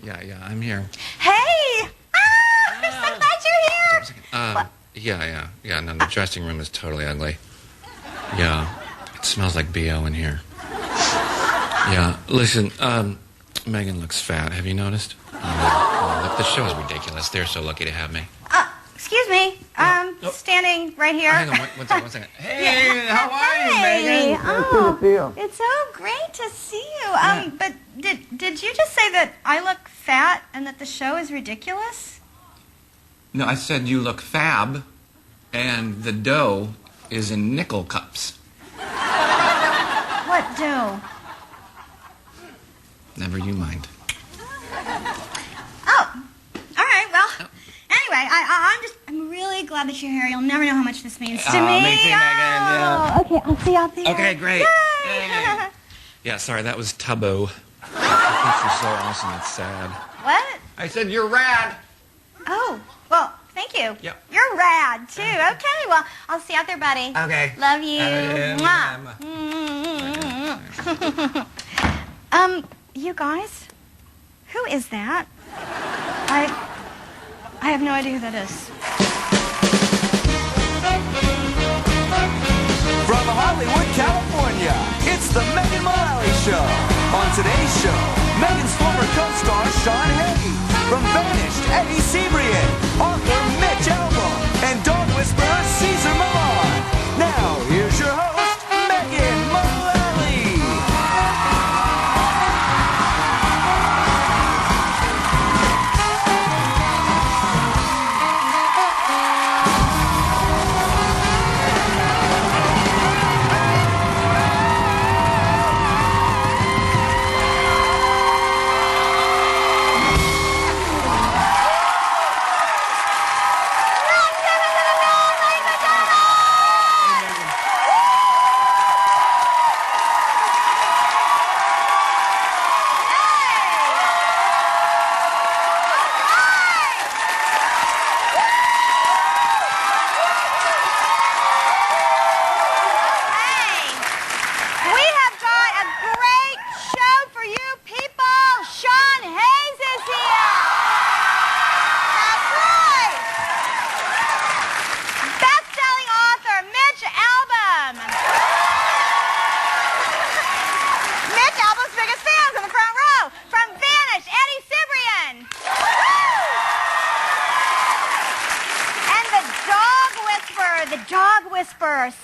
Yeah, I'm here. Hey! I'm so glad you're here. No, the dressing room is totally ugly. Yeah, it smells like BO in here. Yeah, listen, Megan looks fat. Have you noticed? Look, the show is ridiculous. They're so lucky to have me. Excuse me. Standing right here. Hang on, one second. Hey, how are you, Megan? Oh, it's so great to see you. But did you just say that I look fat and that the show is ridiculous? No, I said you look fab, and the dough is in nickel cups. What dough? Never you mind. Oh, all right. Well, anyway, I'm really glad that you're here. You'll never know how much this means to me. Me too, Megan. Yeah. Okay, I'll see you out there. Okay, great. Yay! Yeah, sorry, that was Tubbo. I think you're so awesome, it's sad. What? I said you're rad. Oh, well, thank you. Yep. You're rad, too. Okay, well, I'll see you out there, buddy. Okay. Love you. Mwah. You guys? Who is that? I have no idea who that is. From Hollywood, California, it's the Megan Mullally Show. On today's show, Megan's former co-star Sean Hayes, from vanished Cibrian, author Mitch Albom, and dog whisperer Cesar Milan. Now, here's your host, Megan Mullally.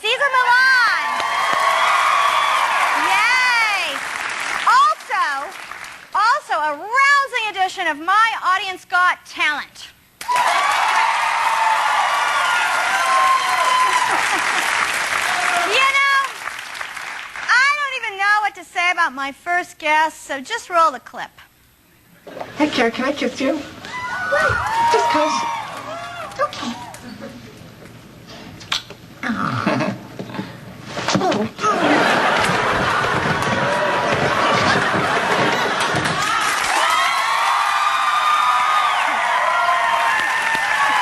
Cesar Milan. Yay. Also a rousing edition of My Audience Got Talent. You know, I don't even know what to say about my first guest, so just roll the clip. Hey, Kara, can I kiss you? Why? Just 'cause. Okay.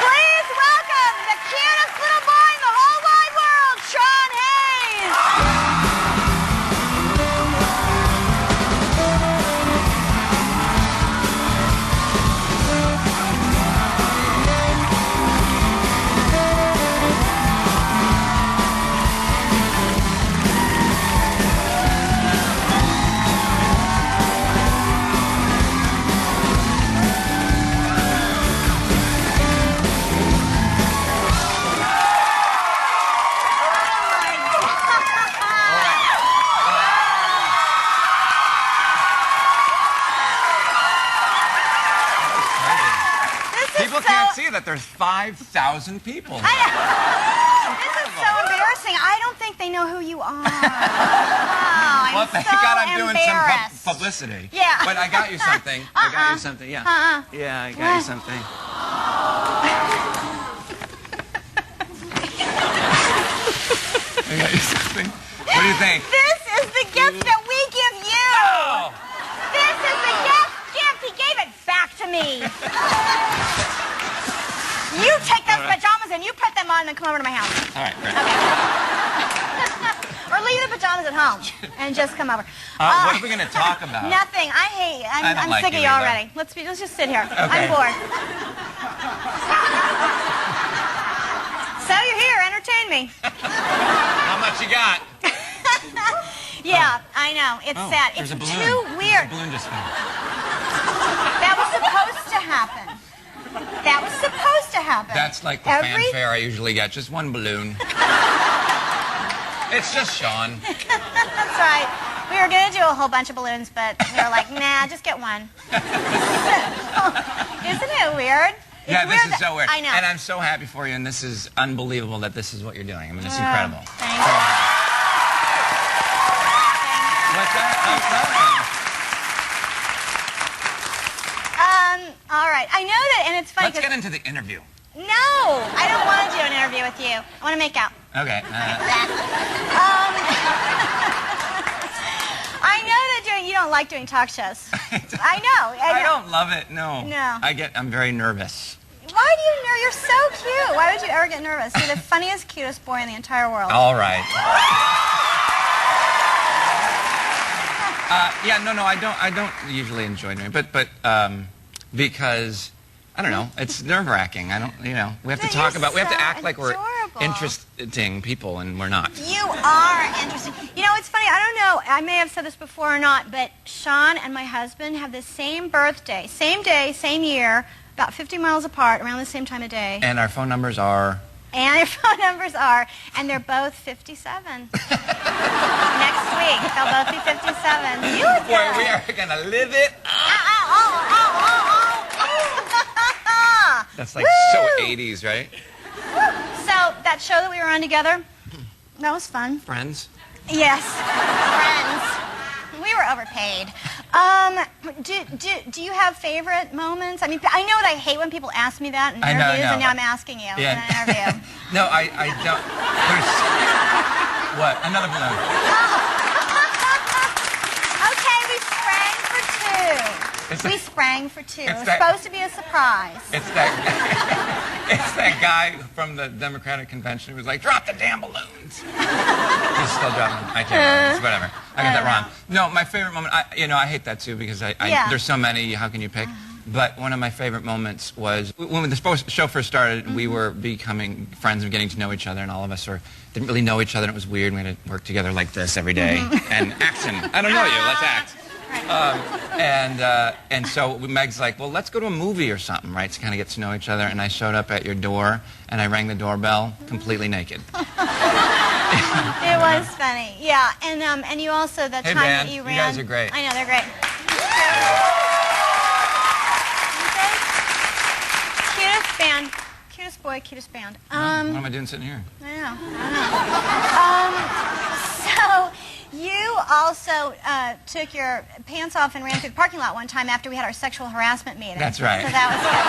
Please welcome the cutest little boy in the whole wide world, Sean Hayes. People can't see that there's 5,000 people. This is so embarrassing. I don't think they know who you are. Wow, Well, I'm thank so God I'm doing some embarrassed. publicity. Yeah. But I got you something. I got you something, yeah. Yeah, I got you something. I got you something. What do you think? This is the gift that we give you. Oh! This is the gift. He gave it back to me. You take those pajamas and you put them on and then come over to my house. All right, great. Or leave the pajamas John's at home and just come over. What are we going to talk about? Nothing. I hate you. I'm like sick of you you either. already. Let's just sit here. Okay. I'm bored. So you're here. Entertain me. How much you got? Yeah, I know. It's sad. It's There's a balloon. too weird. A balloon just fell. That was supposed to happen. That was supposed to happen. That's like the fanfare I usually get. Just one balloon. It's just Sean. That's right. We were going to do a whole bunch of balloons, but we were like, nah, just get one. Isn't it weird? Yeah, It's this weird is so weird. I know. And I'm so happy for you, and this is unbelievable that this is what you're doing. I mean, it's incredible. Thank you. What's that? All right. I know that, and it's funny Let's get into the interview. No, I don't want to do an interview with you. I want to make out. Okay. I know that you don't like doing talk shows. I know. I don't love it, no. No. I'm very nervous. Why do you know? You're so cute. Why would you ever get nervous? You're the funniest, cutest boy in the entire world. All right. I don't usually enjoy doing it, but because I don't know, it's nerve-wracking. I don't, we have to No, talk about, we have to act like we're adorable. interesting people, and we're not. You are interesting. You know, it's funny. I don't know. I may have said this before or not, but Sean and my husband have the same birthday, same day, same year, about 50 miles apart, around the same time of day. And our phone numbers are. And their phone numbers are, and they're both 57. Next week, they'll both be 57. You would Boy, know. we are gonna live it. That's like so 80s, right? So that show that we were on together, that was fun. Friends. Yes, friends. We were overpaid. Do you have favorite moments? I mean, I know that I hate when people ask me that in interviews, and now I'm asking you in an interview. No, I don't. There's. What? Another balloon. Okay, we sprang for two. We sprang for two. It was supposed to be a surprise. It's that guy from the Democratic convention who was like, drop the damn balloons. He's still dropping them. I can't remember. It's whatever. I got that wrong. No, my favorite moment, I hate that too because there's so many. How can you pick? But one of my favorite moments was when the show first started, we were becoming friends and getting to know each other, and all of us didn't really know each other, and it was weird. We had to work together like this every day. And action. I don't know you. Let's act. And so Meg's like, well, let's go to a movie or something, right, to kind of get to know each other. And I showed up at your door, and I rang the doorbell completely naked. It was funny, yeah. And you also, the time that you ran. You guys are great. I know, they're great. Cutest band. Cutest boy, cutest band. What am I doing sitting here? I know. So you also took your pants off and ran through the parking lot one time after we had our sexual harassment meeting. That's right. So that was good.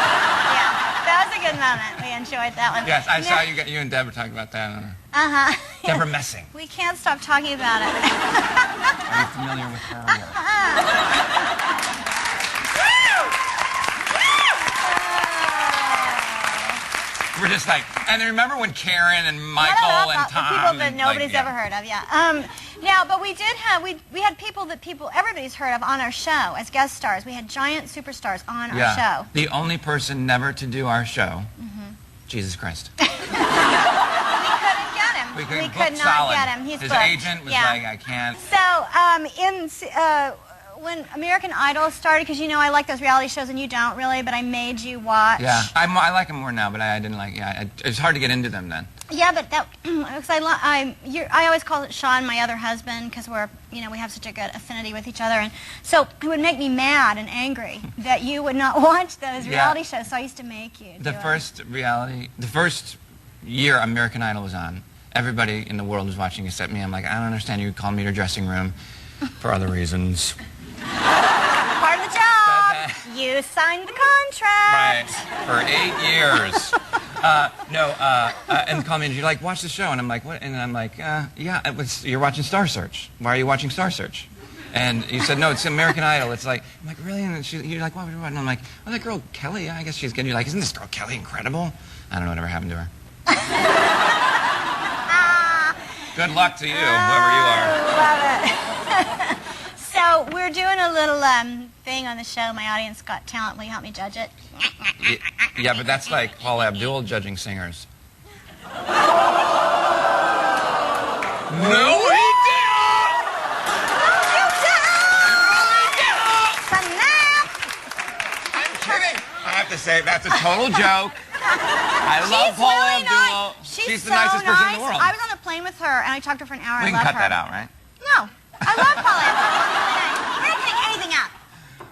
Yeah, that was a good moment. We enjoyed that one. Yes, I saw you and Deborah talking about that. Deborah Messing. We can't stop talking about it. Are you familiar with her work? We're just like, and remember when Karen and Michael and Tom, people that nobody's ever heard of, yeah. Now, but we did have we had people that everybody's heard of on our show as guest stars. We had giant superstars on our show. The only person never to do our show, Jesus Christ. We couldn't get him. We could booked not solid. get him. He's His booked. agent was like, I can't. So, when American Idol started, because I like those reality shows and you don't really, but I made you watch. Yeah, I like them more now, but I didn't like. Yeah, it's hard to get into them then. Yeah, but that because I always call it Sean, my other husband, because we have such a good affinity with each other, and so it would make me mad and angry that you would not watch those reality shows. So I used to make you. The first year American Idol was on, everybody in the world was watching except me. I'm like, I don't understand. You called me to your dressing room for other reasons. Part of the job. You signed the contract. Right. For 8 years. And call me and you're like, watch the show. And I'm like, what? And I'm like, yeah, you're watching Star Search. Why are you watching Star Search? And you said, no, it's American Idol. It's like, I'm like, really? And you're like, what? And I'm like, oh, that girl Kelly, yeah, I guess she's good. You're like, isn't this girl Kelly incredible? I don't know whatever happened to her. Good luck to you, whoever you are. Love it. So we're doing a little thing on the show, My Audience Got Talent. Will you help me judge it? Yeah, but that's like Paula Abdul judging singers. No, he didn't! I'm kidding. I have to say, that's a total joke. I love Paula Abdul. She's the nicest person in the world. I was on the plane with her, and I talked to her for an hour. We can cut that out, right? No. I love Paula Abdul. We're not cutting anything out.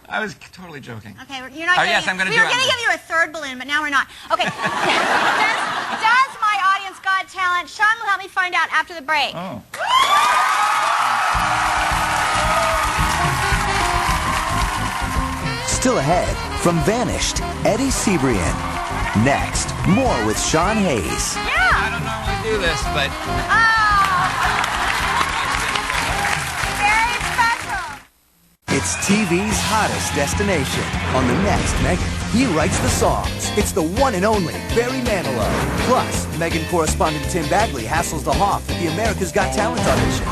I was totally joking. Okay, you're not. Yes, I'm going to do it. We were going to give you a third balloon, but now we're not. Okay. Does My Audience Got Talent? Sean will help me find out after the break. Oh. Still ahead, from Vanished, Eddie Cibrian. Next, more with Sean Hayes. Yeah. I don't normally do this, but... Very special. It's TV's hottest destination. On the next Megan, he writes the songs. It's the one and only Barry Manilow. Plus, Megan correspondent Tim Bagley hassles the Hoff at the America's Got Talent auditions.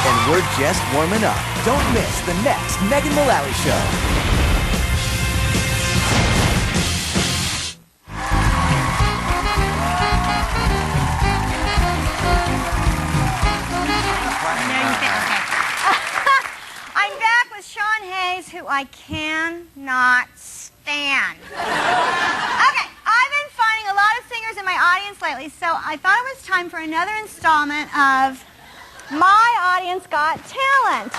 And we're just warming up. Don't miss the next Megan Mullally Show. Who I cannot stand. Okay, I've been finding a lot of singers in my audience lately, so I thought it was time for another installment of My Audience Got Talent.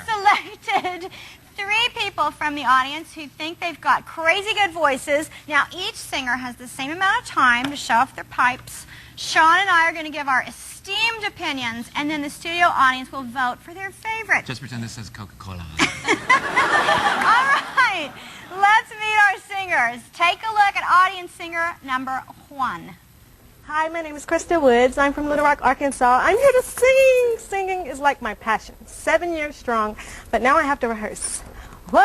Selected 3 people from the audience who think they've got crazy good voices. Now, each singer has the same amount of time to show off their pipes. Sean and I are going to give our esteemed opinions, and then the studio audience will vote for their favorite. Just pretend this says Coca-Cola. All right, let's meet our singers. Take a look at audience singer number 1. Hi, my name is Krista Woods. I'm from Little Rock, Arkansas. I'm here to sing. Singing is like my passion. 7 years strong, but now I have to rehearse. Whoa,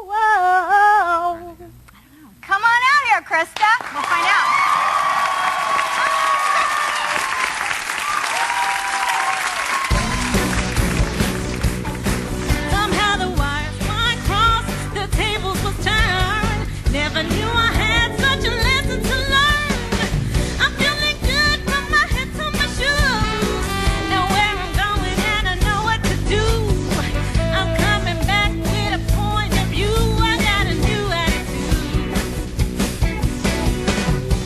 whoa. Come on out here, Krista. We'll find out. Somehow the wires might cross, the tables will turn. Never knew I had such a lesson to learn. I'm feeling good from my head to my shoes. Know where I'm going and I know what to do. I'm coming back with a point of view. I got a new attitude.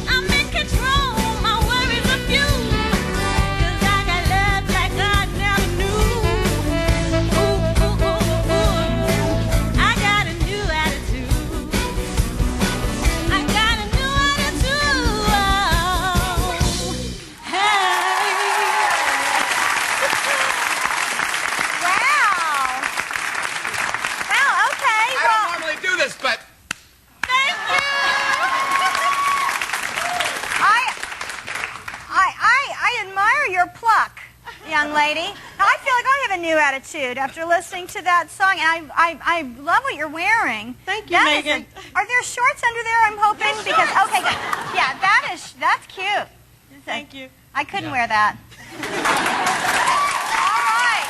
I'm in control, my worries are few. 'Cause I got love like I never knew. Ooh, ooh, ooh, ooh. I got a new attitude. I got a new attitude. Hey. Wow. Wow, okay. I don't normally do this, but... Thank you. I admire your pluck, young lady. Now, I feel like I have a new attitude after listening to that song, and I love what you're wearing. Thank you, That is Megan. are there shorts under there? I'm hoping because okay, good. Yeah, that's cute. Thank you. I couldn't wear that. All right.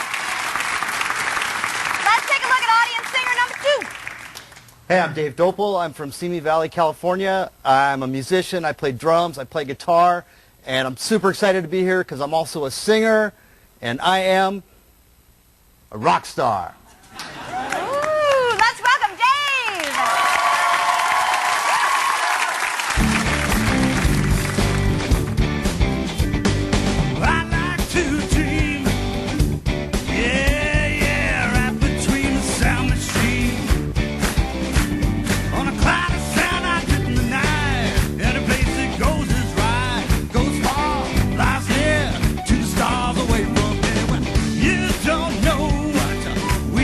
Let's take a look at audience singer number 2. Hey, I'm Dave Dopel. I'm from Simi Valley, California. I'm a musician. I play drums. I play guitar. And I'm super excited to be here because I'm also a singer. And I am a rock star. Ooh, let's welcome Dave. I like to dream, yeah, right between the sound machine. On a cloud of sound I get in the night, any place it goes is right. Goes far, lies near, to the stars away from me. When you don't know what we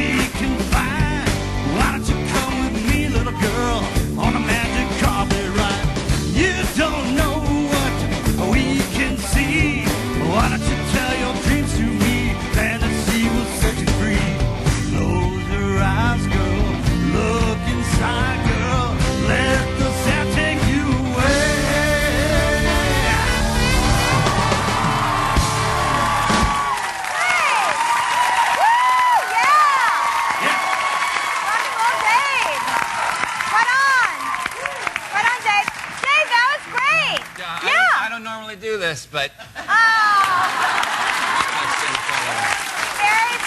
normally do this, but... Very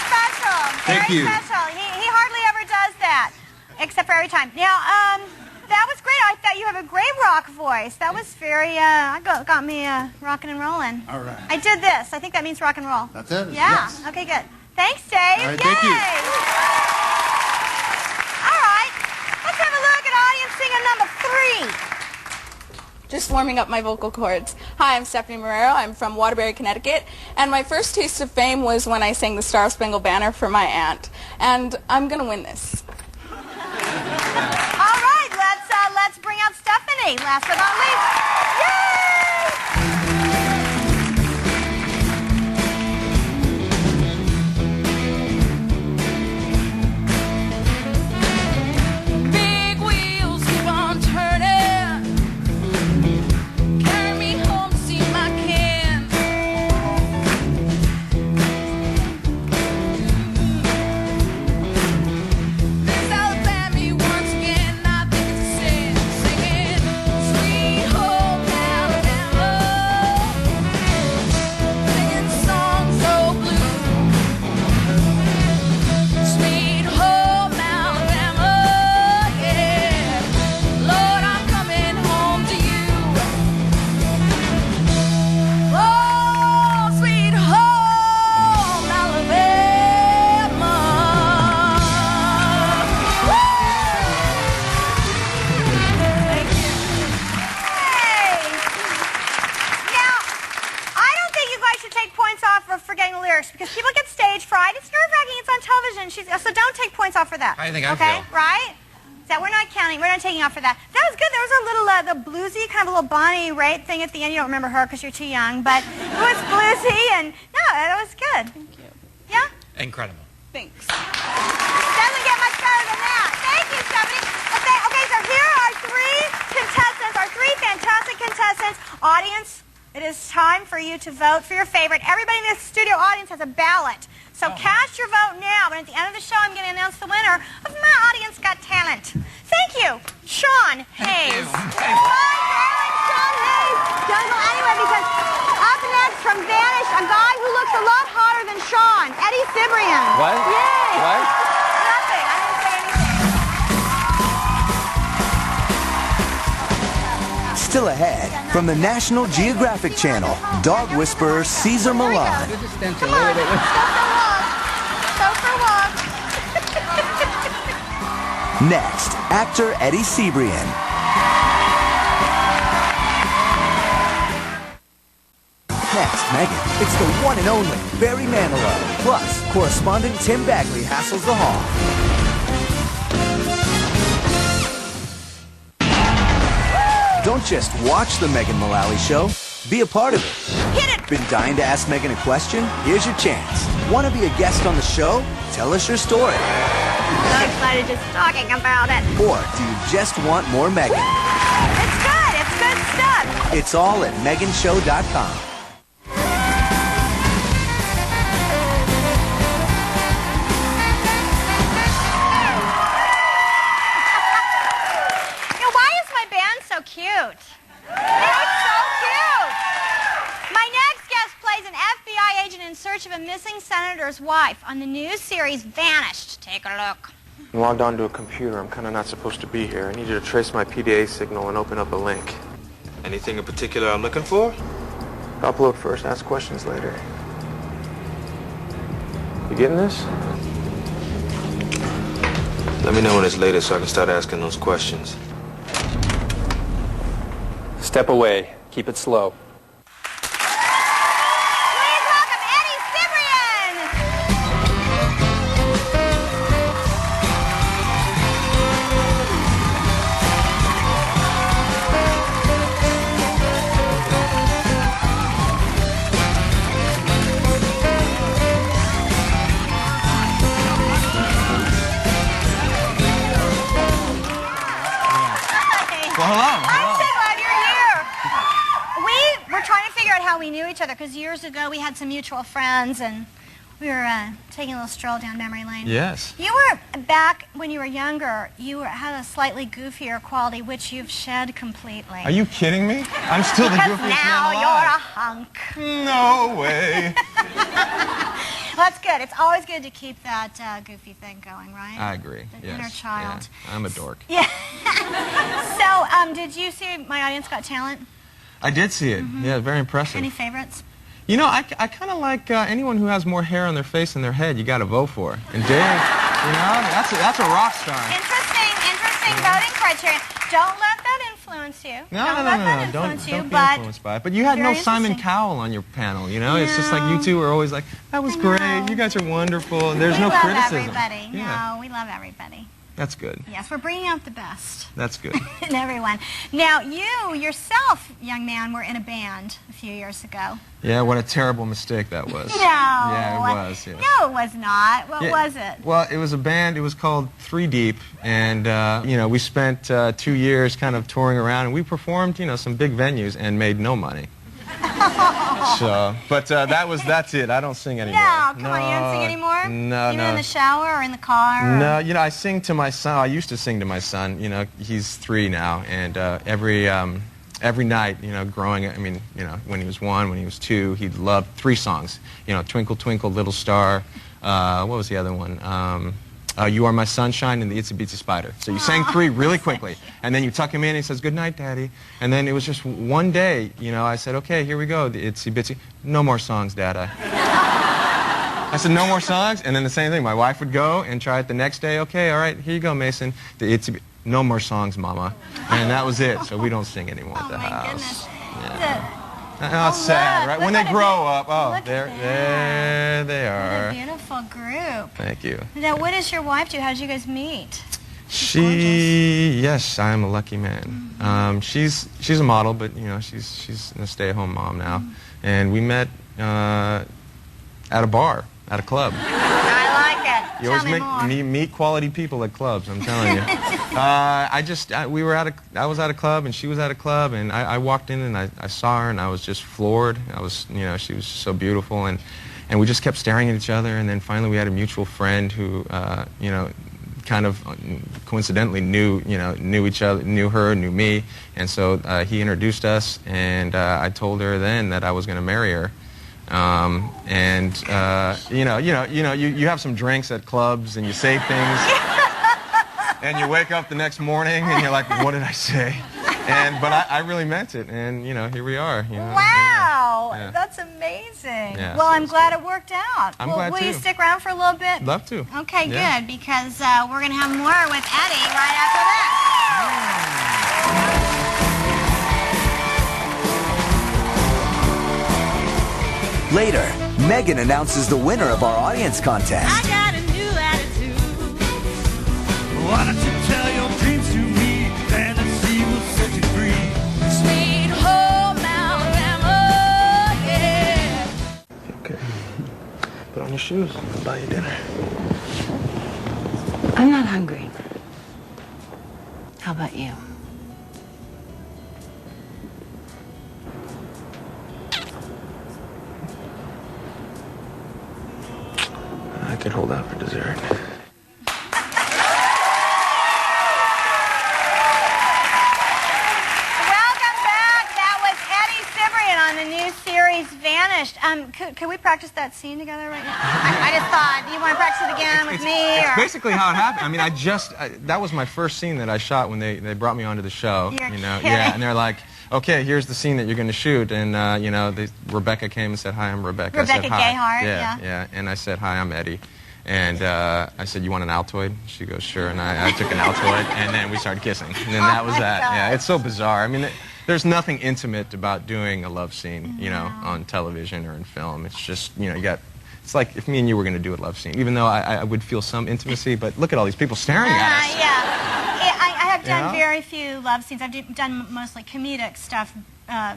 special. Thank you. Very special. He hardly ever does that, except for every time. Now, that was great. I thought you have a great rock voice. That was very, got me rocking and rolling. All right. I did this. I think that means rock and roll. That's it? Yeah. Yes. Okay, good. Thanks, Dave. All right, Yay. thank you. All right. Let's have a look at audience singer number 3. Just warming up my vocal cords. Hi, I'm Stephanie Marrero. I'm from Waterbury, Connecticut. And my first taste of fame was when I sang the Star Spangled Banner for my aunt. And I'm going to win this. All right, let's bring out Stephanie. Last but not least. Yay! Big wheels keep on turning. Carry me home to see my kin. This Alabama once again, I think it's a sin. Singing Sweet Home Alabama. Singing songs so blue. Sweet Home Alabama, yeah. Lord, I'm coming home to you. Oh, sweet home Alabama. Thank you. Hey. Now, I don't think you guys should take points off for forgetting the lyrics because people get stage fright. It's nerve-wracking. It's on television. So don't take points off for that. How do you think I okay? feel? Right? So we're not counting. We're not taking off for that. That was good. There was a little the bluesy, kind of a little Bonnie Raitt thing at the end. You don't remember her because you're too young, but it was bluesy, and no, that was good. Thank you. Yeah? Incredible. Thanks. Doesn't get much better than that. Thank you, Stephanie. Okay, so here are 3 contestants, our 3 fantastic contestants. Audience, it is time for you to vote for your favorite. Everybody in this studio audience has a ballot. So cast your vote now, and at the end of the show, I'm going to announce the winner of My Audience Got Talent. Thank you, Sean Hayes. Sean Hayes. Don't go anywhere because up next from Vanish, a guy who looks a lot hotter than Sean, Eddie Cibrian. What? Yay. What? Nothing. I didn't say anything. Still ahead, from the National Geographic Channel, dog whisperer Cesar Milan. Come on. Go for a walk. Next, actor Eddie Cibrian. Next, Megan, it's the one and only Barry Manilow. Plus, correspondent Tim Bagley hassles the hall. Don't just watch the Megan Mullally Show. Be a part of it. Hit it. Been dying to ask Megan a question? Here's your chance. Want to be a guest on the show? Tell us your story. So excited just talking about it. Or do you just want more Megan? It's good. It's good stuff. It's all at meganshow.com. Why is my band so cute? They're so cute. My next guest plays an FBI agent in search of a missing senator's wife on the new series Vanished. Take a look. I'm logged onto a computer. I'm kind of not supposed to be here. I need you to trace my PDA signal and open up a link. Anything in particular I'm looking for? Upload first, ask questions later. You getting this? Let me know when it's later so I can start asking those questions. Step away. Keep it slow. Please welcome Eddie Cibrian. Well, hello. I'm so glad you're here. We were trying to figure out how we knew each other because years ago we had some mutual friends and We were taking a little stroll down memory lane. Yes. You were, back when you were younger, had a slightly goofier quality, which you've shed completely. Are you kidding me? I'm still the goofiest man now alive. you're a hunk. No way. Well, that's good. It's always good to keep that goofy thing going, right? I agree. The yes. inner child. Yeah. I'm a dork. Yeah. So, did you see My Audience Got Talent? I did see it. Yeah, very impressive. Any favorites? You know, I kind of like anyone who has more hair on their face than their head. You got to vote for. And Dave, you know, that's a rock star. Interesting voting criteria. Don't let that influence you. No. Don't be influenced by it. But you had no Simon Cowell on your panel, you know? It's just like you two are always like, that was great, you guys are wonderful, and there's no criticism. We love everybody. Yeah. No, we love everybody. That's good. Yes, we're bringing out the best. That's good. In everyone. Now, you yourself, young man, were in a band a few years ago. Yeah, what a terrible mistake that was. No. Yeah, it was. Yeah. No, it was not. What was it? Well, it was a band. It was called Three Deep, and you know, we spent 2 years kind of touring around, and we performed, you know, some big venues and made no money. So, but that's it. I don't sing anymore. No, come on, you don't sing anymore? No, Even in the shower or in the car? Or? No, you know, I sing to my son. I used to sing to my son. You know, he's 3 now, and every night, you know, growing, I mean, you know, when he was 1, when he was 2, he loved 3 songs. You know, Twinkle Twinkle Little Star. What was the other one? You Are My Sunshine and the Itsy Bitsy Spider. So you sang 3 really quickly, and then you tuck him in and he says, good night, Daddy. And then it was just one day, you know, I said, okay, here we go, the Itsy Bitsy. No more songs, Dada. I said, no more songs? And then the same thing, my wife would go and try it the next day. Okay, all right, here you go, Mason. The Itsy no more songs, Mama. And that was it, so we don't sing anymore at the house. Goodness. Yeah. Oh, it's sad, right? When they grow up, oh, there they are. What a beautiful group. Thank you. Now, what does your wife do? How did you guys meet? Yes, I am a lucky man. She's a model, but you know, she's a stay-at-home mom now, and we met at a bar, at a club. I like it. You always meet quality people at clubs. I'm telling you. I was at a club and she was at a club, and I walked in and I saw her and I was just floored. You know, she was so beautiful, and we just kept staring at each other, and then finally we had a mutual friend who, you know, kind of coincidentally knew each other, knew her, knew me, and so he introduced us, and I told her then that I was going to marry her. You have some drinks at clubs and you say things, and you wake up the next morning and you're like, what did I say? But I really meant it, and you know, here we are. You know, wow, yeah. That's amazing. Yeah, well, so I'm glad it worked out. I'm glad will too. you stick around for a little bit? Love to. Okay, yeah. Good, because we're going to have more with Eddie right after that. Later, Megan announces the winner of our audience contest. I got a new attitude. Why don't you tell your dreams to me, and the sea will set you free. Sweet home Alabama, yeah. Okay. Put on your shoes. I'll buy you dinner. I'm not hungry. How about you? I could hold out for dessert. Vanished. Could we practice that scene together right now? I just thought, do you want to practice it again with me? It's or? basically how it happened. I mean, that was my first scene that I shot when they brought me onto the show. You're you know, kidding. yeah, and they're like, okay, here's the scene that you're going to shoot, and you know, Rebecca came and said, hi, I'm Rebecca. Rebecca I said, hi. Gayheart, yeah, and I said, hi, I'm Eddie. And I said, you want an Altoid? She goes, sure, and I took an Altoid, and then we started kissing, and then that was that. God. Yeah, it's so bizarre. I mean, there's nothing intimate about doing a love scene, you know, on television or in film. It's just, you know, it's like if me and you were going to do a love scene, even though I would feel some intimacy, but look at all these people staring at us. Yeah. I have done very few love scenes. I've done mostly comedic stuff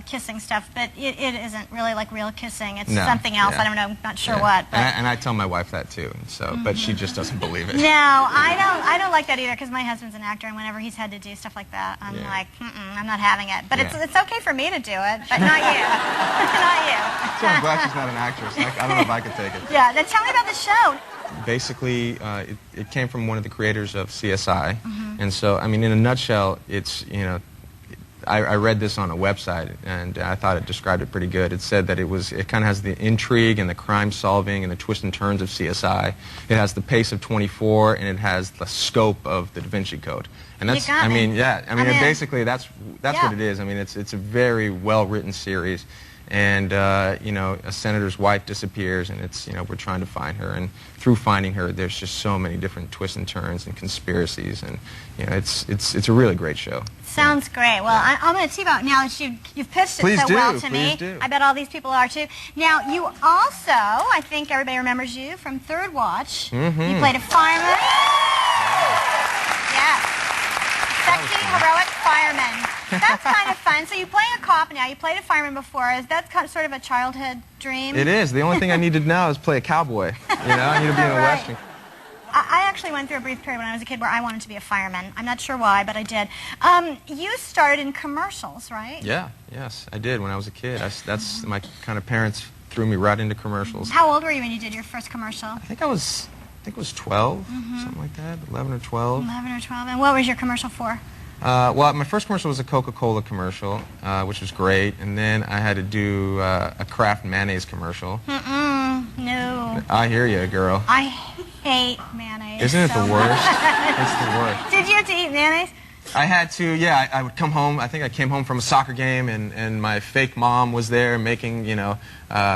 kissing stuff, but it isn't really like real kissing. It's No, something else. yeah. I don't know. I'm not sure Yeah. what. But. And I tell my wife that too. So, but she just doesn't believe it. No, I don't like that either because my husband's an actor, and whenever he's had to do stuff like that, I'm like, I'm not having it. But it's okay for me to do it, but not you. Not you. So I'm glad she's not an actress. I don't know if I could take it. Yeah, then tell me about the show. Basically, it came from one of the creators of CSI, and so I mean, in a nutshell, it's I read this on a website, and I thought it described it pretty good. It said that it kind of has the intrigue and the crime solving and the twists and turns of CSI. It has the pace of 24, and it has the scope of the Da Vinci Code. And that's, I mean, basically that's what it is. I mean, it's a very well written series. And a senator's wife disappears, and it's we're trying to find her, and through finding her, there's just so many different twists and turns and conspiracies, and it's a really great show. Sounds great. Well, I'm going to tee out now that you've pitched it so well to me. Do. I bet all these people are too. Now, you also, I think everybody remembers you from Third Watch. You played a fireman. Yes. Sexy, heroic fireman. That's kind of fun. So you play a cop now. You played a fireman before. Is that kind of sort of a childhood dream? It is. The only thing I need to now is play a cowboy. I need to be in a Western. I actually went through a brief period when I was a kid where I wanted to be a fireman. I'm not sure why, but I did. You started in commercials, right? Yeah, yes, I did when I was a kid. That's my kind of parents threw me right into commercials. How old were you when you did your first commercial? I think it was 12, something like that, 11 or 12. 11 or 12. And what was your commercial for? Well, my first commercial was a Coca-Cola commercial, which was great, and then I had to do a Kraft mayonnaise commercial. No. I hear you, girl. I hate mayonnaise. Isn't it the worst? It's the worst. Did you have to eat mayonnaise? I had to, yeah. I would come home. I think I came home from a soccer game, and my fake mom was there making,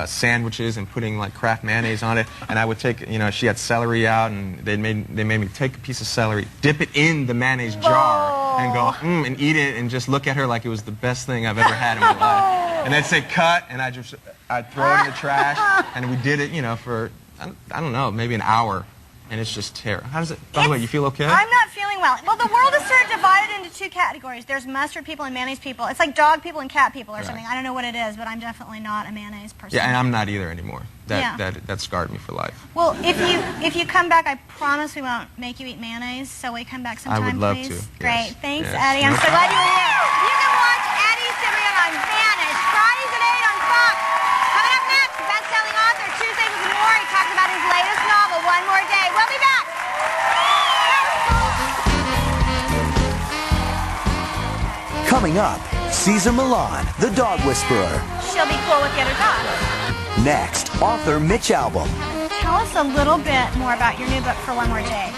sandwiches and putting like Kraft mayonnaise on it. And I would take, she had celery out, and they made me take a piece of celery, dip it in the mayonnaise jar, and go and eat it, and just look at her like it was the best thing I've ever had in my life. And they'd say cut, and I'd throw it in the trash, and we did it, for I don't know, maybe an hour. And it's just terrible. How does it? By the way, you feel okay? I'm not feeling well. Well, the world is sort of divided into two categories. There's mustard people and mayonnaise people. It's like dog people and cat people or something. I don't know what it is, but I'm definitely not a mayonnaise person. Yeah, and I'm not either anymore. That scarred me for life. Well, if you come back, I promise we won't make you eat mayonnaise. So we come back sometime, I would love please. to. Great. Thanks, Yes. Eddie. I'm so glad you were here. You can watch Eddie Cibrian on Vanished Fridays at 8 on Fox. Coming up next, best-selling author Tuesdays with Maury talks about his latest novel, One More Day. We'll be back. Coming up, Cesar Milan, the dog whisperer. She'll be cool with the other dogs. Next, author Mitch Albom. Tell us a little bit more about your new book for One More Day.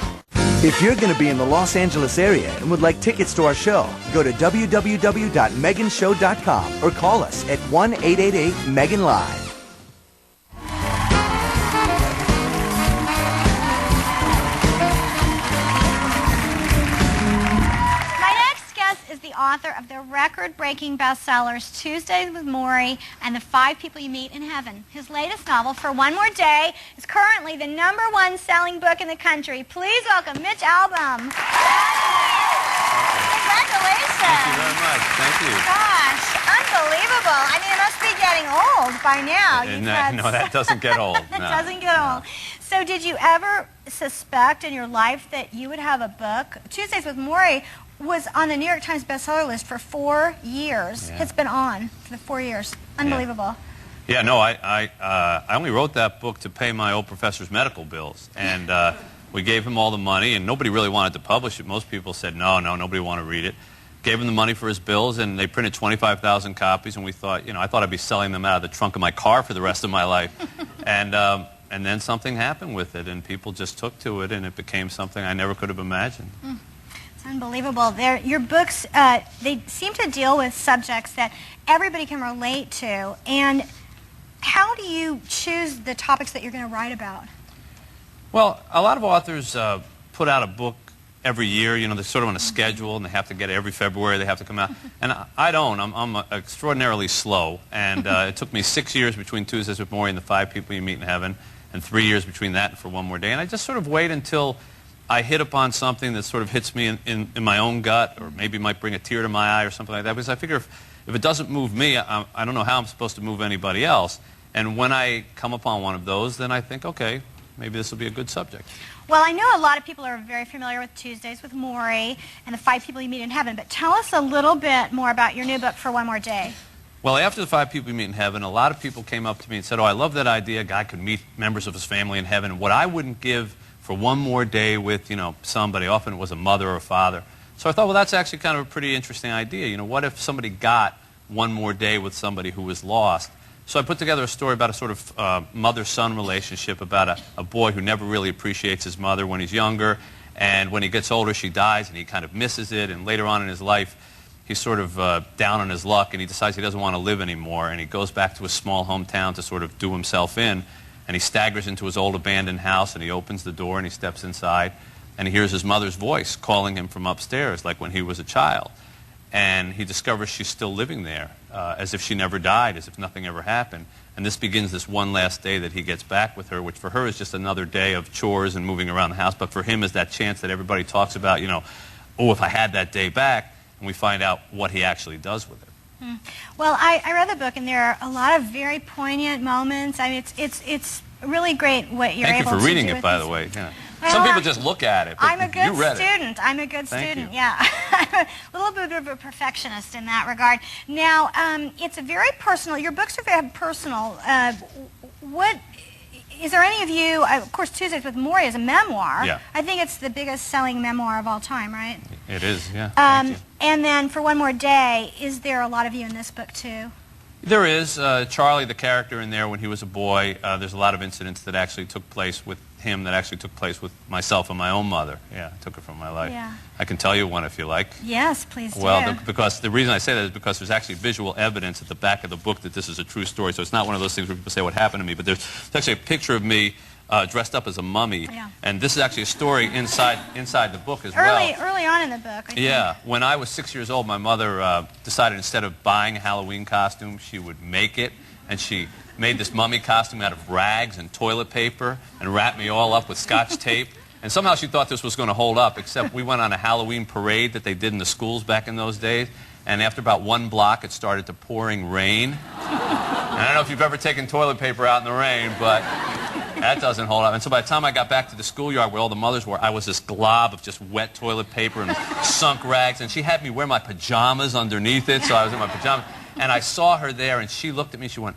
If you're going to be in the Los Angeles area and would like tickets to our show, go to www.meganshow.com or call us at 1-888-MEGAN-LIVE. Is the author of the record-breaking bestsellers Tuesdays with Maury and The 5 People You Meet in Heaven. His latest novel, For One More Day, is currently the #1 selling book in the country. Please welcome Mitch Albom. Congratulations. Thank you very much. Thank you. Gosh, unbelievable. I mean, it must be getting old by now. No, that doesn't get old. It doesn't get old. So did you ever suspect in your life that you would have a book? Tuesdays with Maury was on the New York Times bestseller list for 4 years. Yeah. It's been on for the 4 years. Unbelievable. Yeah, no, I only wrote that book to pay my old professor's medical bills. And we gave him all the money, and nobody really wanted to publish it. Most people said, no, nobody wanted to read it. Gave him the money for his bills, and they printed 25,000 copies, and we thought, I thought I'd be selling them out of the trunk of my car for the rest of my life. And then something happened with it, and people just took to it, and it became something I never could have imagined. Unbelievable. Your books, they seem to deal with subjects that everybody can relate to. And how do you choose the topics that you're going to write about? Well, a lot of authors put out a book every year. They're sort of on a schedule, and they have to get it every February. They have to come out. And I don't. I'm extraordinarily slow. And it took me 6 years between Tuesdays with Maury and The 5 People You Meet in Heaven, and 3 years between that and For One More Day. And I just sort of wait until I hit upon something that sort of hits me in my own gut, or maybe might bring a tear to my eye or something like that, because I figure if it doesn't move me, I don't know how I'm supposed to move anybody else. And when I come upon one of those, then I think, okay, maybe this will be a good subject. Well, I know a lot of people are very familiar with Tuesdays with Morrie and the 5 people you meet in heaven, but tell us a little bit more about your new book, For One More Day. Well, after the 5 people you meet in heaven, a lot of people came up to me and said, oh, I love that idea. A guy could meet members of his family in heaven. What I wouldn't give for one more day with, somebody, often it was a mother or a father. So I thought, well, that's actually kind of a pretty interesting idea. What if somebody got one more day with somebody who was lost? So I put together a story about a sort of mother-son relationship, about a boy who never really appreciates his mother when he's younger, and when he gets older she dies and he kind of misses it, and later on in his life he's sort of down on his luck and he decides he doesn't want to live anymore, and he goes back to his small hometown to sort of do himself in, and he staggers into his old abandoned house and he opens the door and he steps inside and he hears his mother's voice calling him from upstairs like when he was a child. And he discovers she's still living there, as if she never died, as if nothing ever happened. And this begins this one last day that he gets back with her, which for her is just another day of chores and moving around the house, but for him is that chance that everybody talks about, oh, if I had that day back, and we find out what he actually does with it. Well, I read the book, and there are a lot of very poignant moments. I mean, it's really great what you're able to do. Thank you for reading it, by the way. Yeah. Well, some people just look at it, but I'm a good you read student. it. I'm a good Thank student, you. yeah. I'm a little bit of a perfectionist in that regard. Now, it's a very personal, your books are very personal. Is there any of you, of course Tuesdays with Morrie is a memoir. Yeah. I think it's the biggest selling memoir of all time, right? It is, yeah. Thank you. And then For One More Day, is there a lot of you in this book too? There is. Charlie, the character in there when he was a boy, there's a lot of incidents that actually took place with him that actually took place with myself and my own mother. Yeah, I took her from my life. Yeah. I can tell you one if you like. Yes, please do. Well, because the reason I say that is because there's actually visual evidence at the back of the book that this is a true story. So it's not one of those things where people say what happened to me, but there's actually a picture of me dressed up as a mummy. Yeah. And this is actually a story inside the book as well. Early on in the book, I think. Yeah. When I was 6 years old, my mother decided instead of buying a Halloween costume, she would make it. And she made this mummy costume out of rags and toilet paper and wrapped me all up with Scotch tape. And somehow she thought this was going to hold up, except we went on a Halloween parade that they did in the schools back in those days. And after about one block, it started to pouring rain. And I don't know if you've ever taken toilet paper out in the rain, but that doesn't hold up. And so by the time I got back to the schoolyard where all the mothers were, I was this glob of just wet toilet paper and sunk rags. And she had me wear my pajamas underneath it, so I was in my pajamas. And I saw her there, and she looked at me, she went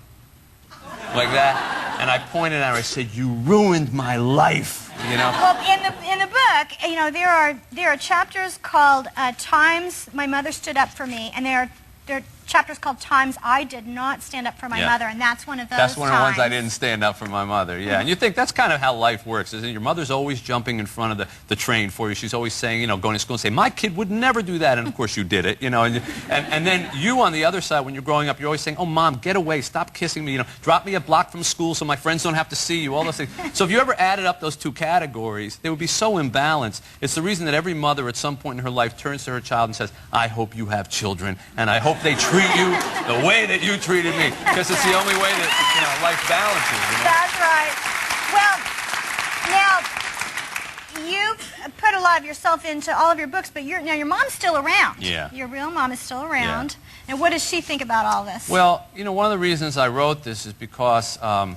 like that. And I pointed at her, I said, "You ruined my life." Well, in the book, there are chapters called Times My Mother Stood Up For Me, and there are chapters called Times I Did Not Stand Up For My Mother, and that's one of those That's one of the ones times. I didn't stand up for my mother, yeah. And you think that's kind of how life works, isn't it? Your mother's always jumping in front of the train for you. She's always saying, going to school and saying, "My kid would never do that," and of course you did it, And then you on the other side, when you're growing up, you're always saying, "Oh, Mom, get away, stop kissing me, drop me a block from school so my friends don't have to see you," all those things. So if you ever added up those two categories, they would be so imbalanced. It's the reason that every mother at some point in her life turns to her child and says, "I hope you have children, and I hope they treat you the way that you treated me," because it's the only way that life balances. That's right. Well, now you've put a lot of yourself into all of your books, but your mom's still around. Yeah. Your real mom is still around. Yeah. And what does she think about all this? Well, one of the reasons I wrote this is because I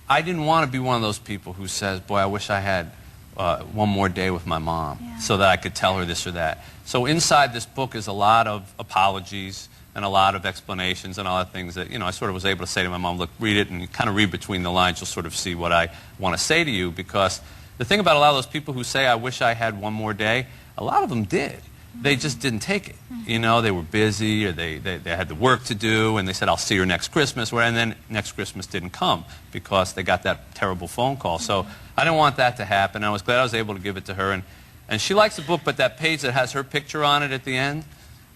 didn't want to be one of those people who says, "Boy, I wish I had one more day with my mom so that I could tell her this or that." So inside this book is a lot of apologies and a lot of explanations and all the things that, I sort of was able to say to my mom, "Look, read it and kind of read between the lines. You'll sort of see what I want to say to you." Because the thing about a lot of those people who say, "I wish I had one more day," a lot of them did. They just didn't take it. They were busy or they had the work to do, and they said, "I'll see her next Christmas," and then next Christmas didn't come because they got that terrible phone call. So I didn't want that to happen. I was glad I was able to give it to her. And she likes the book, but that page that has her picture on it at the end,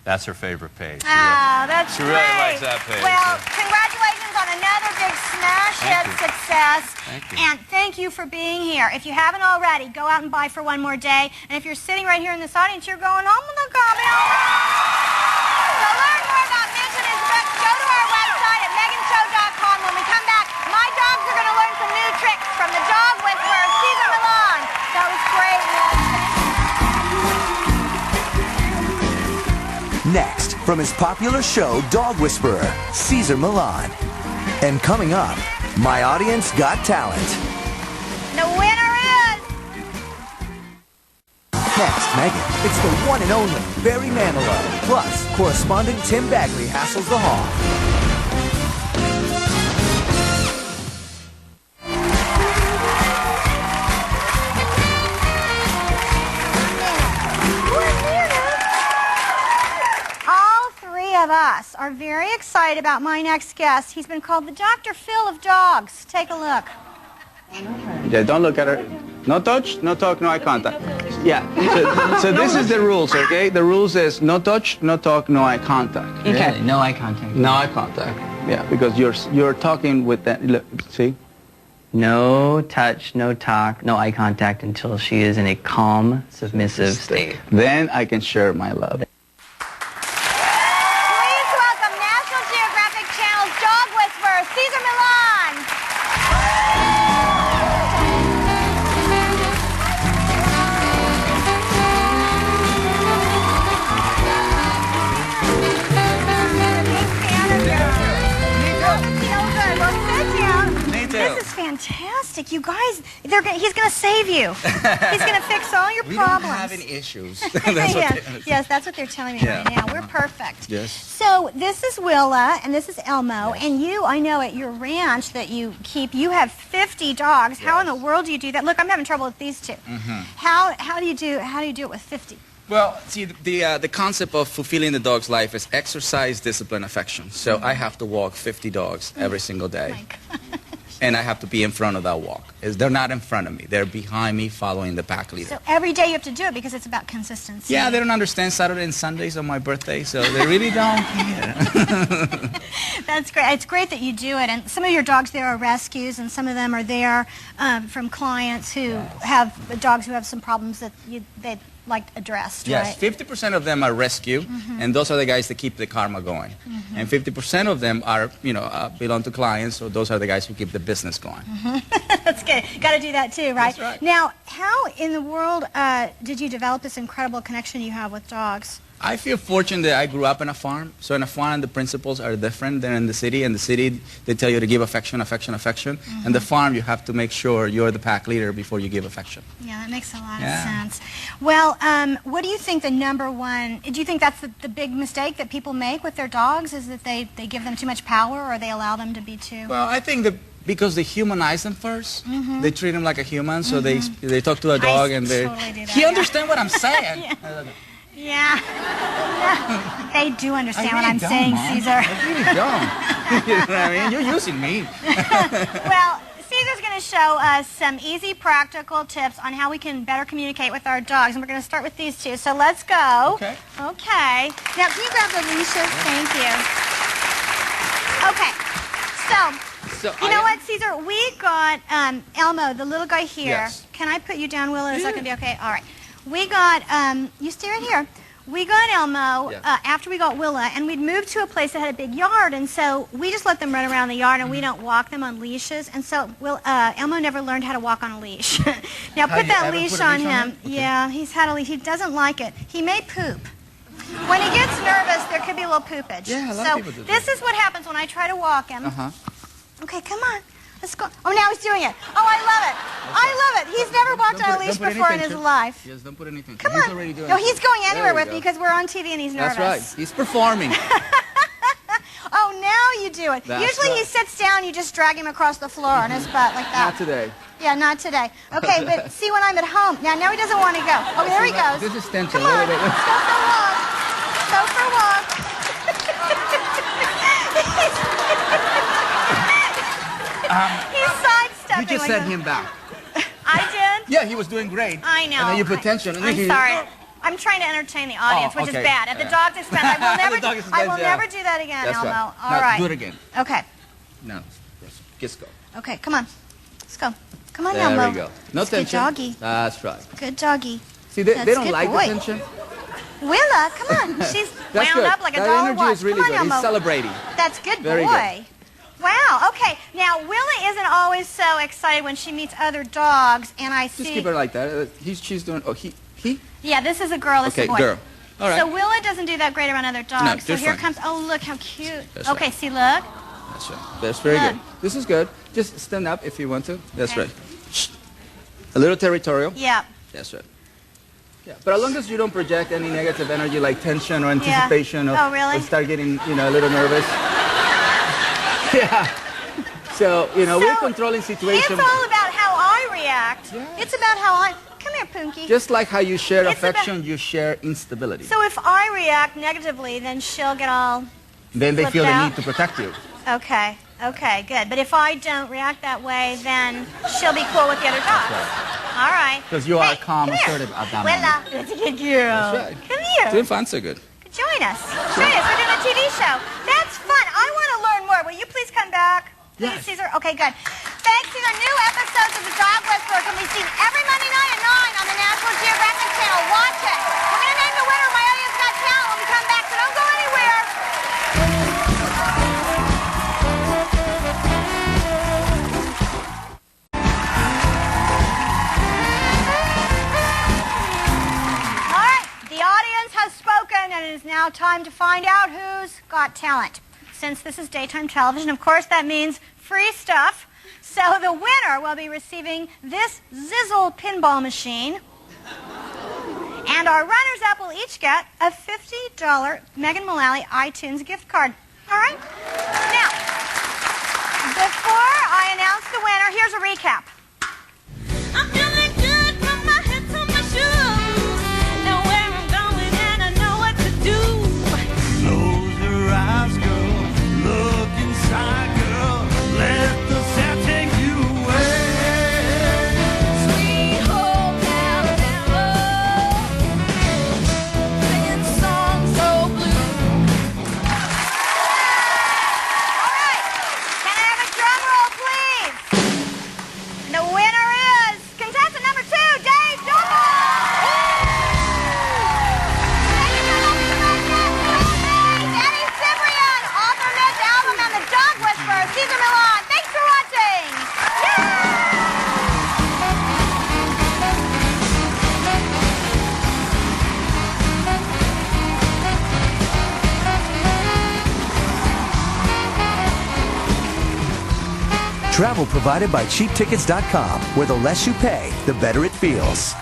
that's her favorite page. That's She great. really likes that page. Well, congratulations on another big smash hit success. Thank you. And thank you for being here. If you haven't already, go out and buy For One More Day. And if you're sitting right here in this audience, you're going home with a copy. To learn more about Mitch and his book, go to our website at meganshow.com. When we come back, my dogs are going to learn some new tricks from the dog whisperer, Cesar Milan. That was great, Mitch. Next, from his popular show, Dog Whisperer, Cesar Milan. And coming up, My Audience Got Talent. The winner is... Next, Megan, it's the one and only Barry Manilow. Plus, correspondent Tim Bagley hassles the hog. Of us are very excited about my next guest. He's been called the Dr. Phil of dogs. Take a look. Yeah, don't look at her. No touch, no talk, no eye contact. Yeah. So this is the rules, okay? The rules is no touch, no talk, no eye contact. Okay. Really? No eye contact. No eye contact. Yeah, because you're talking with that. Look, see? No touch, no talk, no eye contact until she is in a calm, submissive state. Then I can share my love. Cesar Milan. This is fantastic. You guys, he's going to save you. He's going to fix all your problems. We don't have any issues. Yes, that's what they're telling me right now. We're perfect. Yes. So this is Willa, and this is Elmo, and you, I know at your ranch that you keep, you have 50 dogs. Yes. How in the world do you do that? Look, I'm having trouble with these two. How do you do it with 50? Well, see, the concept of fulfilling the dog's life is exercise, discipline, affection. So I have to walk 50 dogs every single day. And I have to be in front of that walk. They're not in front of me. They're behind me following the pack leader. So every day you have to do it because it's about consistency. Yeah, they don't understand Saturday and Sundays on my birthday, so they really don't care. That's great. It's great that you do it. And some of your dogs there are rescues, and some of them are there from clients who have dogs who have some problems that they'd like addressed, yes, right? 50% of them are rescue, and those are the guys that keep the karma going. And 50% of them are, belong to clients, so those are the guys who keep the business going. That's good. Got to do that too, right? That's right. Now, how in the world did you develop this incredible connection you have with dogs? I feel fortunate that I grew up in a farm. So in a farm, the principles are different than in the city. In the city, they tell you to give affection, affection, affection. In the farm, you have to make sure you're the pack leader before you give affection. Yeah, that makes a lot of sense. Well, what do you think the number one, do you think that's the big mistake that people make with their dogs, is that they give them too much power, or they allow them to be too... Well, I think that because they humanize them first, they treat them like a human, so they talk to a dog and they... Totally do that, he understand what I'm saying. Yeah. They do understand what I'm saying, Cesar. I really don't. You know what I mean? You're using me. Well, Cesar's going to show us some easy, practical tips on how we can better communicate with our dogs. And we're going to start with these two. So let's go. Okay. Okay. Now, can you grab the leashes? Thank you. Okay. So you know what, Cesar? We got Elmo, the little guy here. Yes. Can I put you down, Willa? Is that going to be okay? All right. We got, you stay right here. We got Elmo after we got Willa, and we'd moved to a place that had a big yard, and so we just let them run around the yard, and we don't walk them on leashes, and so Elmo never learned how to walk on a leash. Now put that leash on him. Okay. Yeah, he's had a leash. He doesn't like it. He may poop. When he gets nervous, there could be a little poopage. Yeah, a lot of people do that. This is what happens when I try to walk him. Okay, come on. Let's go. Oh, now he's doing it. Oh, I love it. I love it. He's never walked on a leash before in his life. Yes, don't put anything. Come He's on. already doing No, it. he's going anywhere with me because we're on TV and he's nervous. That's right. He's performing. Oh, now you do it. That's Usually he sits down, you just drag him across the floor on his butt like that. Not today. Yeah, not today. Okay, but see when I'm at home. Now he doesn't want to go. Oh, there he goes. This is tension. Come on. Let's go for a walk. Go for a walk. He's sidestepping. You just like set him back. I did? Yeah, he was doing great. I know. And then you put tension. And then I'm sorry. I'm trying to entertain the audience, which is bad. At the dog's expense. I will never do that again, That's Elmo. right. All right. Do it again. Okay. No. Yes. Go. Okay, come on. Let's go. Come on, There Elmo. we go. No That's tension. Good doggy. That's right. Good doggy. See, they That's don't good like boy. the tension. Willa, come on. She's wound good. up like a That dollar energy watch. is really come on, good. He's Elmo. celebrating. That's good Very boy. good. Wow. Okay. Now Willa isn't always so excited when she meets other dogs, and I see. Just keep her like that. She's doing. Oh, he. Yeah, this is a girl. This is a boy. Girl. All right. So Willa doesn't do that great around other dogs. No, so they're here fine. comes, oh, look how cute. That's okay, right. see, look. That's right. That's very good. This is good. Just stand up if you want to. That's Okay. right. A little territorial. Yeah. That's right. Yeah, but as long as you don't project any negative energy like tension or anticipation Oh, really? or start getting, a little nervous. Yeah. So, we're controlling situations. It's all about how I react. It's about how I... Come here, Punky. Just like how you share It's affection, you share instability. So if I react negatively, then she'll get all... Then they flipped feel the out? need to protect you. Okay, good. But if I don't react that way, then she'll be cool with the other dogs. All right. Because you are calm, come here. assertive at that Willa, moment. that's a good girl. That's right. Come here. Doing fun, so good. Join us. We're doing a TV show. That's fun. I want to learn more. Will you please come back? Please, Yes. Cesar? Okay, good. Thanks, Cesar. New episodes of The Dog Whisperer can be seen every Monday night at 9 on the National Geographic Channel. Watch it. We're going to name the winner of My Audience Got Talent when we come back, so don't go anywhere. All right, the audience has spoken, and it is now time to find out who's got talent. Since this is daytime television, of course, that means free stuff. So the winner will be receiving this Zizzle pinball machine. And our runners-up will each get a $50 Megan Mullally iTunes gift card. All right? Now, before I announce the winner, here's a recap. I'm feeling good from my head to my shoes. Know where I'm going and I know what to do. Close your eyes, girl. Look inside, girl. Let the sound take you away. Sweet home Alabama, singing songs so blue. All right. Can I have a drum roll, please? The winner is contestant number 2, Dave Doble. Eddie Cibrian, author Mitch Albom, and the Dog Whisperer, Cesar Milan. Thanks for watching. Travel provided by CheapTickets.com, where the less you pay, the better it feels.